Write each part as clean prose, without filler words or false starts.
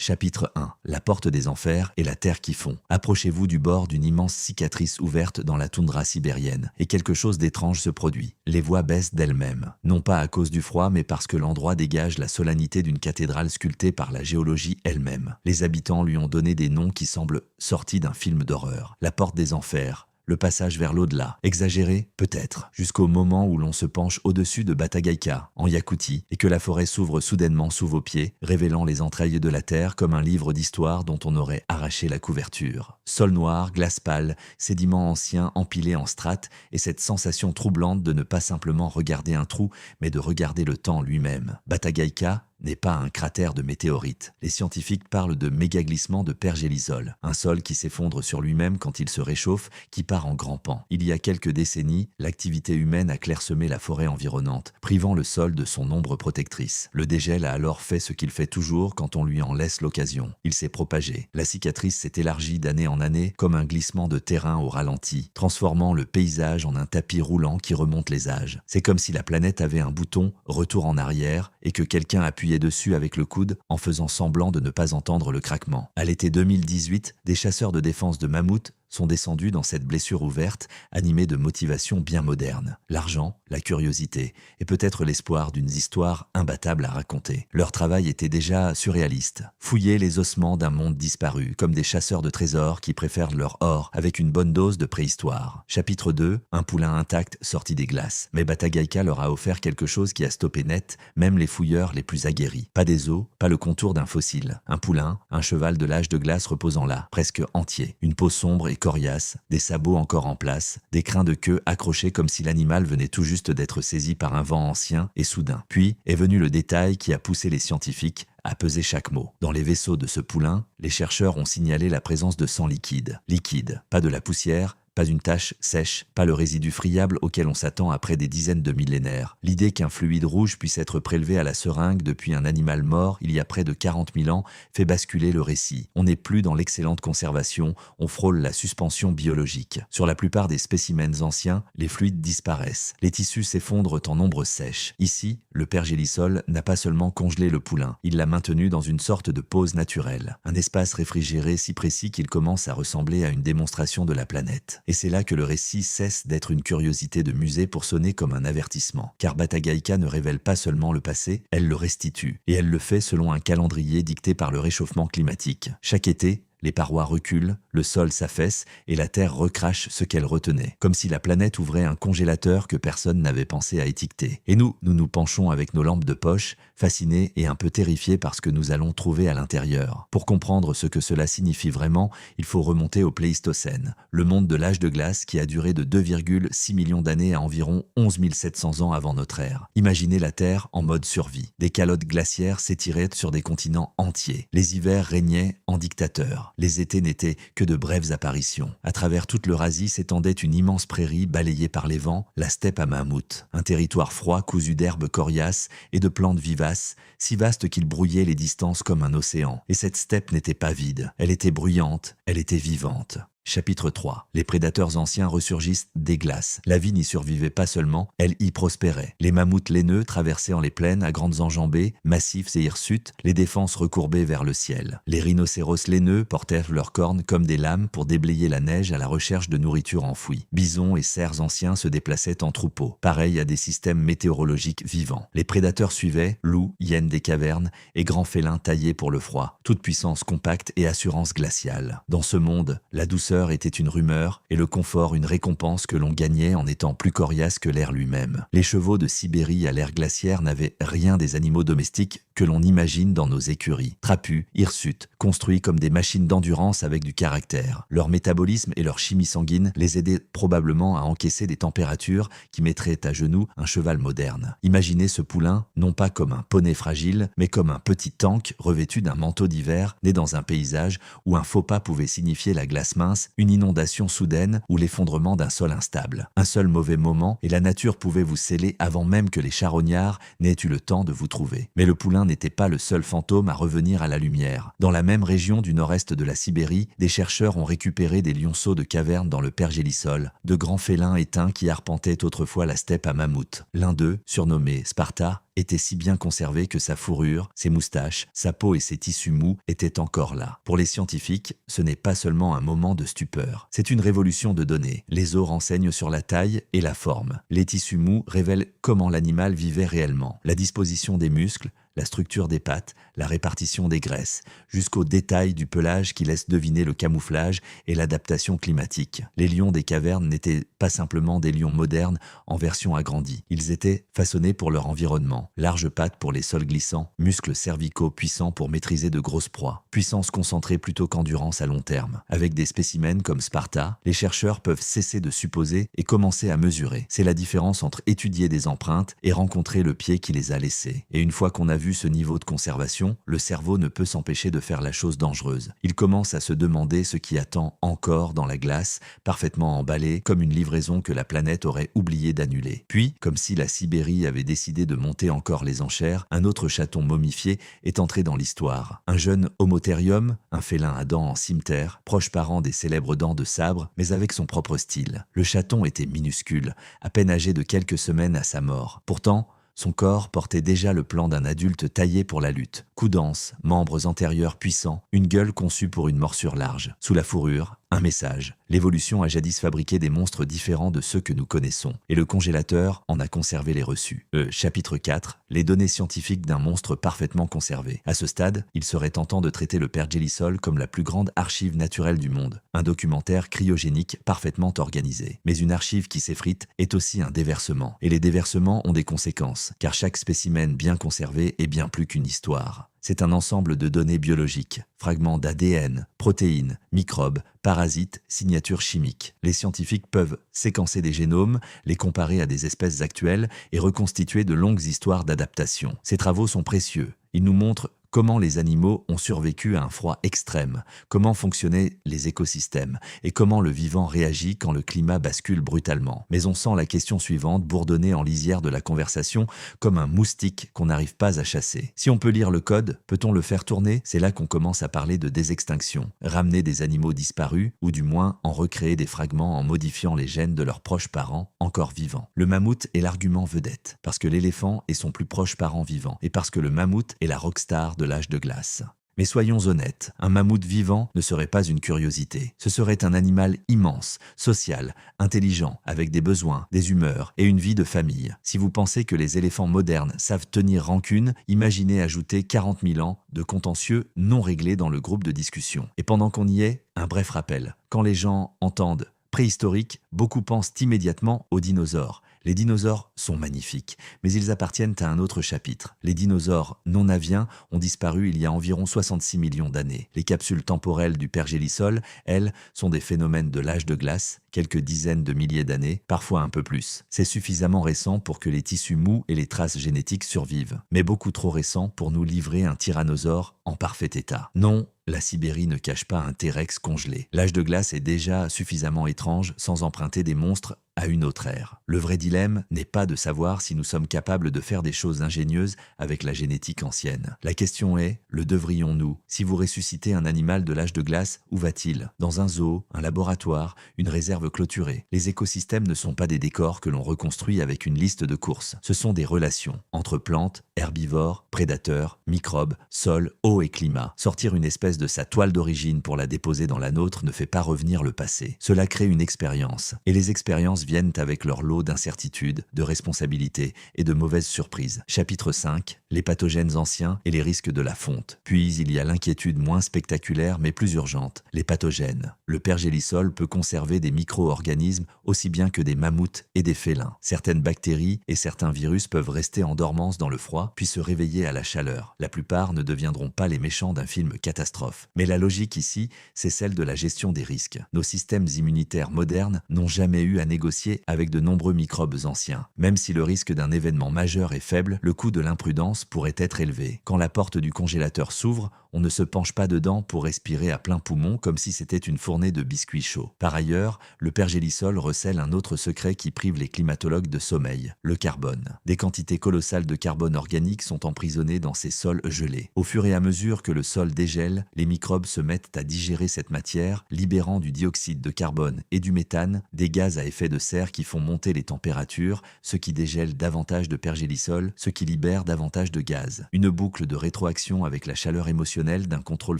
Chapitre 1. La porte des enfers et la terre qui fond. Approchez-vous du bord d'une immense cicatrice ouverte dans la toundra sibérienne, et quelque chose d'étrange se produit. Les voix baissent d'elles-mêmes, non pas à cause du froid, mais parce que l'endroit dégage la solennité d'une cathédrale sculptée par la géologie elle-même. Les habitants lui ont donné des noms qui semblent sortis d'un film d'horreur. La porte des enfers. Le passage vers l'au-delà. Exagéré? Peut-être. Jusqu'au moment où l'on se penche au-dessus de Batagaïka, en Yakoutie, et que la forêt s'ouvre soudainement sous vos pieds, révélant les entrailles de la terre comme un livre d'histoire dont on aurait arraché la couverture. Sol noir, glace pâle, sédiments anciens empilés en strates, et cette sensation troublante de ne pas simplement regarder un trou, mais de regarder le temps lui-même. Batagaïka n'est pas un cratère de météorites. Les scientifiques parlent de mégaglissement de pergélisol, un sol qui s'effondre sur lui-même quand il se réchauffe, qui part en grands pans. Il y a quelques décennies, l'activité humaine a clairsemé la forêt environnante, privant le sol de son ombre protectrice. Le dégel a alors fait ce qu'il fait toujours quand on lui en laisse l'occasion. Il s'est propagé. La cicatrice s'est élargie d'année en année comme un glissement de terrain au ralenti, transformant le paysage en un tapis roulant qui remonte les âges. C'est comme si la planète avait un bouton « Retour en arrière » et que quelqu'un appuyait dessus avec le coude en faisant semblant de ne pas entendre le craquement. À l'été 2018, des chasseurs de défense de mammouths sont descendus dans cette blessure ouverte, animés de motivations bien modernes. L'argent, la curiosité et peut-être l'espoir d'une histoire imbattable à raconter. Leur travail était déjà surréaliste. Fouiller les ossements d'un monde disparu, comme des chasseurs de trésors qui préfèrent leur or avec une bonne dose de préhistoire. Chapitre 2, un poulain intact sorti des glaces. Mais Batagaïka leur a offert quelque chose qui a stoppé net, même les fouilleurs les plus aguerris. Pas des os, pas le contour d'un fossile. Un poulain, un cheval de l'âge de glace reposant là, presque entier. Une peau sombre et coriace, des sabots encore en place, des crins de queue accrochés comme si l'animal venait tout juste d'être saisi par un vent ancien et soudain. Puis est venu le détail qui a poussé les scientifiques à peser chaque mot. Dans les vaisseaux de ce poulain, les chercheurs ont signalé la présence de sang liquide. Liquide, pas de la poussière, pas une tache sèche, pas le résidu friable auquel on s'attend après des dizaines de millénaires. L'idée qu'un fluide rouge puisse être prélevé à la seringue depuis un animal mort il y a près de 40 000 ans fait basculer le récit. On n'est plus dans l'excellente conservation, on frôle la suspension biologique. Sur la plupart des spécimens anciens, les fluides disparaissent. Les tissus s'effondrent en ombres sèches. Ici, le pergélisol n'a pas seulement congelé le poulain, il l'a maintenu dans une sorte de pause naturelle. Un espace réfrigéré si précis qu'il commence à ressembler à une démonstration de la planète. Et c'est là que le récit cesse d'être une curiosité de musée pour sonner comme un avertissement. Car Batagaïka ne révèle pas seulement le passé, elle le restitue. Et elle le fait selon un calendrier dicté par le réchauffement climatique. Chaque été, les parois reculent, le sol s'affaisse et la terre recrache ce qu'elle retenait. Comme si la planète ouvrait un congélateur que personne n'avait pensé à étiqueter. Et nous nous penchons avec nos lampes de poche, fascinés et un peu terrifiés par ce que nous allons trouver à l'intérieur. Pour comprendre ce que cela signifie vraiment, il faut remonter au Pléistocène, le monde de l'âge de glace qui a duré de 2,6 millions d'années à environ 11 700 ans avant notre ère. Imaginez la Terre en mode survie. Des calottes glaciaires s'étiraient sur des continents entiers. Les hivers régnaient en dictateurs. Les étés n'étaient que de brèves apparitions. À travers toute l'Eurasie s'étendait une immense prairie balayée par les vents, la steppe à mammouth. Un territoire froid cousu d'herbes coriaces et de plantes vivaces, si vaste qu'il brouillait les distances comme un océan. Et cette steppe n'était pas vide. Elle était bruyante, elle était vivante. Chapitre 3. Les prédateurs anciens ressurgissent des glaces. La vie n'y survivait pas seulement, elle y prospérait. Les mammouths laineux traversaient en les plaines à grandes enjambées, massifs et hirsutes, les défenses recourbées vers le ciel. Les rhinocéros laineux portèrent leurs cornes comme des lames pour déblayer la neige à la recherche de nourriture enfouie. Bisons et cerfs anciens se déplaçaient en troupeaux, pareil à des systèmes météorologiques vivants. Les prédateurs suivaient, loups, hyènes des cavernes et grands félins taillés pour le froid. Toute puissance compacte et assurance glaciale. Dans ce monde, la douceur était une rumeur et le confort une récompense que l'on gagnait en étant plus coriace que l'air lui-même. Les chevaux de Sibérie à l'ère glaciaire n'avaient rien des animaux domestiques que l'on imagine dans nos écuries. Trapus, hirsutes, construits comme des machines d'endurance avec du caractère. Leur métabolisme et leur chimie sanguine les aidaient probablement à encaisser des températures qui mettraient à genoux un cheval moderne. Imaginez ce poulain, non pas comme un poney fragile, mais comme un petit tank revêtu d'un manteau d'hiver, né dans un paysage où un faux pas pouvait signifier la glace mince, une inondation soudaine ou l'effondrement d'un sol instable. Un seul mauvais moment et la nature pouvait vous sceller avant même que les charognards n'aient eu le temps de vous trouver. Mais le poulain l'humain n'était pas le seul fantôme à revenir à la lumière. Dans la même région du nord-est de la Sibérie, des chercheurs ont récupéré des lionceaux de cavernes dans le Pergélisol, de grands félins éteints qui arpentaient autrefois la steppe à mammouth. L'un d'eux, surnommé Sparta, était si bien conservé que sa fourrure, ses moustaches, sa peau et ses tissus mous étaient encore là. Pour les scientifiques, ce n'est pas seulement un moment de stupeur, c'est une révolution de données. Les os renseignent sur la taille et la forme. Les tissus mous révèlent comment l'animal vivait réellement. La disposition des muscles, la structure des pattes, la répartition des graisses, jusqu'au détail du pelage qui laisse deviner le camouflage et l'adaptation climatique. Les lions des cavernes n'étaient pas simplement des lions modernes en version agrandie. Ils étaient façonnés pour leur environnement. Larges pattes pour les sols glissants, muscles cervicaux puissants pour maîtriser de grosses proies. Puissance concentrée plutôt qu'endurance à long terme. Avec des spécimens comme Sparta, les chercheurs peuvent cesser de supposer et commencer à mesurer. C'est la différence entre étudier des empreintes et rencontrer le pied qui les a laissées. Et une fois qu'on a vu ce niveau de conservation, le cerveau ne peut s'empêcher de faire la chose dangereuse. Il commence à se demander ce qui attend encore dans la glace, parfaitement emballée, comme une livraison que la planète aurait oublié d'annuler. Puis, comme si la Sibérie avait décidé de monter encore les enchères, un autre chaton momifié est entré dans l'histoire. Un jeune Homotherium, un félin à dents en cimeterre, proche parent des célèbres dents de sabre, mais avec son propre style. Le chaton était minuscule, à peine âgé de quelques semaines à sa mort. Pourtant, son corps portait déjà le plan d'un adulte taillé pour la lutte. Cou dense, membres antérieurs puissants, une gueule conçue pour une morsure large. Sous la fourrure, un message. L'évolution a jadis fabriqué des monstres différents de ceux que nous connaissons, et le congélateur en a conservé les reçus. Chapitre 4. Les données scientifiques d'un monstre parfaitement conservé. À ce stade, il serait tentant de traiter le Pergélisol comme la plus grande archive naturelle du monde. Un documentaire cryogénique parfaitement organisé. Mais une archive qui s'effrite est aussi un déversement. Et les déversements ont des conséquences, car chaque spécimen bien conservé est bien plus qu'une histoire. C'est un ensemble de données biologiques, fragments d'ADN, protéines, microbes, parasites, signatures chimiques. Les scientifiques peuvent séquencer des génomes, les comparer à des espèces actuelles et reconstituer de longues histoires d'adaptation. Ces travaux sont précieux. Ils nous montrent comment les animaux ont survécu à un froid extrême, comment fonctionnaient les écosystèmes et comment le vivant réagit quand le climat bascule brutalement. Mais on sent la question suivante bourdonner en lisière de la conversation comme un moustique qu'on n'arrive pas à chasser. Si on peut lire le code, peut-on le faire tourner? C'est là qu'on commence à parler de désextinction, ramener des animaux disparus ou du moins en recréer des fragments en modifiant les gènes de leurs proches parents encore vivants. Le mammouth est l'argument vedette, parce que l'éléphant est son plus proche parent vivant et parce que le mammouth est la rockstar de l'âge de glace. Mais soyons honnêtes, un mammouth vivant ne serait pas une curiosité. Ce serait un animal immense, social, intelligent, avec des besoins, des humeurs et une vie de famille. Si vous pensez que les éléphants modernes savent tenir rancune, imaginez ajouter 40 000 ans de contentieux non réglés dans le groupe de discussion. Et pendant qu'on y est, un bref rappel. Quand les gens entendent préhistorique, beaucoup pensent immédiatement aux dinosaures. Les dinosaures sont magnifiques, mais ils appartiennent à un autre chapitre. Les dinosaures non aviens ont disparu il y a environ 66 millions d'années. Les capsules temporelles du Pergélisol, elles, sont des phénomènes de l'âge de glace, quelques dizaines de milliers d'années, parfois un peu plus. C'est suffisamment récent pour que les tissus mous et les traces génétiques survivent, mais beaucoup trop récent pour nous livrer un tyrannosaure en parfait état. Non, la Sibérie ne cache pas un T-Rex congelé. L'âge de glace est déjà suffisamment étrange sans emprunter des monstres à une autre ère. Le vrai dilemme n'est pas de savoir si nous sommes capables de faire des choses ingénieuses avec la génétique ancienne. La question est, le devrions-nous? Si vous ressuscitez un animal de l'âge de glace, où va-t-il? Dans un zoo, un laboratoire, une réserve clôturée. Les écosystèmes ne sont pas des décors que l'on reconstruit avec une liste de courses. Ce sont des relations entre plantes, herbivores, prédateurs, microbes, sol, eau et climat. Sortir une espèce de sa toile d'origine pour la déposer dans la nôtre ne fait pas revenir le passé. Cela crée une expérience. Et les expériences viennent avec leur lot d'incertitudes, de responsabilités et de mauvaises surprises. Chapitre 5. Les pathogènes anciens et les risques de la fonte. Puis il y a l'inquiétude moins spectaculaire mais plus urgente, les pathogènes. Le Pergélisol peut conserver des micro-organismes aussi bien que des mammouths et des félins. Certaines bactéries et certains virus peuvent rester en dormance dans le froid puis se réveiller à la chaleur. La plupart ne deviendront pas les méchants d'un film catastrophe. Mais la logique ici, c'est celle de la gestion des risques. Nos systèmes immunitaires modernes n'ont jamais eu à négocier avec de nombreux microbes anciens. Même si le risque d'un événement majeur est faible, le coût de l'imprudence pourrait être élevé. Quand la porte du congélateur s'ouvre, on ne se penche pas dedans pour respirer à plein poumon comme si c'était une fournée de biscuits chauds. Par ailleurs, le pergélisol recèle un autre secret qui prive les climatologues de sommeil, le carbone. Des quantités colossales de carbone organique sont emprisonnées dans ces sols gelés. Au fur et à mesure que le sol dégèle, les microbes se mettent à digérer cette matière, libérant du dioxyde de carbone et du méthane, des gaz à effet de serre qui font monter les températures, ce qui dégèle davantage de pergélisol, ce qui libère davantage de gaz. Une boucle de rétroaction avec la chaleur émotionnelle d'un contrôle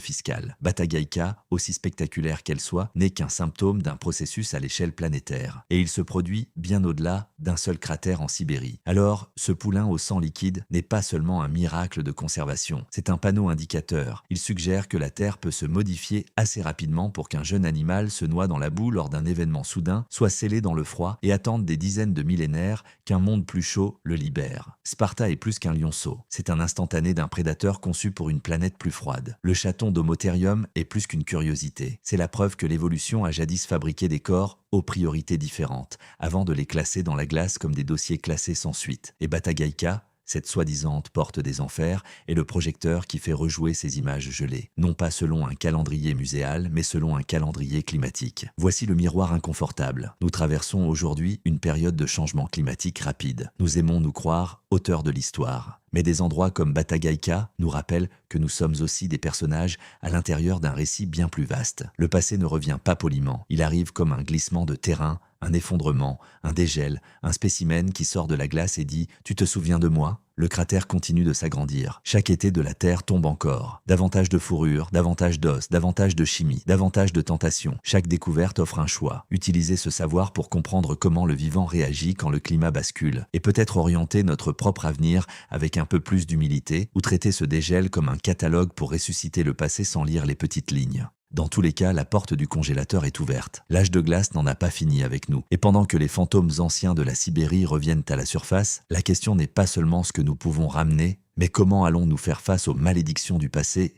fiscal. Batagaïka, aussi spectaculaire qu'elle soit, n'est qu'un symptôme d'un processus à l'échelle planétaire. Et il se produit bien au-delà d'un seul cratère en Sibérie. Alors, ce poulain au sang liquide n'est pas seulement un miracle de conservation, c'est un panneau indicateur. Il suggère que la Terre peut se modifier assez rapidement pour qu'un jeune animal se noie dans la boue lors d'un événement soudain, soit scellé dans le froid et attende des dizaines de millénaires qu'un monde plus chaud le libère. Sparta est plus qu'un lionceau. C'est un instantané d'un prédateur conçu pour une planète plus froide. Le chaton d'Homotherium est plus qu'une curiosité. C'est la preuve que l'évolution a jadis fabriqué des corps aux priorités différentes, avant de les classer dans la glace comme des dossiers classés sans suite. Et Batagaïka, cette soi-disant porte des enfers, est le projecteur qui fait rejouer ces images gelées, non pas selon un calendrier muséal, mais selon un calendrier climatique. Voici le miroir inconfortable. Nous traversons aujourd'hui une période de changement climatique rapide. Nous aimons nous croire auteurs de l'histoire. Mais des endroits comme Batagaïka nous rappellent que nous sommes aussi des personnages à l'intérieur d'un récit bien plus vaste. Le passé ne revient pas poliment. Il arrive comme un glissement de terrain, un effondrement, un dégel, un spécimen qui sort de la glace et dit « Tu te souviens de moi ?» Le cratère continue de s'agrandir. Chaque été de la Terre tombe encore. Davantage de fourrure, davantage d'os, davantage de chimie, davantage de tentations. Chaque découverte offre un choix. Utiliser ce savoir pour comprendre comment le vivant réagit quand le climat bascule. Et peut-être orienter notre propre avenir avec un peu plus d'humilité ou traiter ce dégel comme un catalogue pour ressusciter le passé sans lire les petites lignes. Dans tous les cas, la porte du congélateur est ouverte. L'âge de glace n'en a pas fini avec nous. Et pendant que les fantômes anciens de la Sibérie reviennent à la surface, la question n'est pas seulement ce que nous pouvons ramener, mais comment allons-nous faire face aux malédictions du passé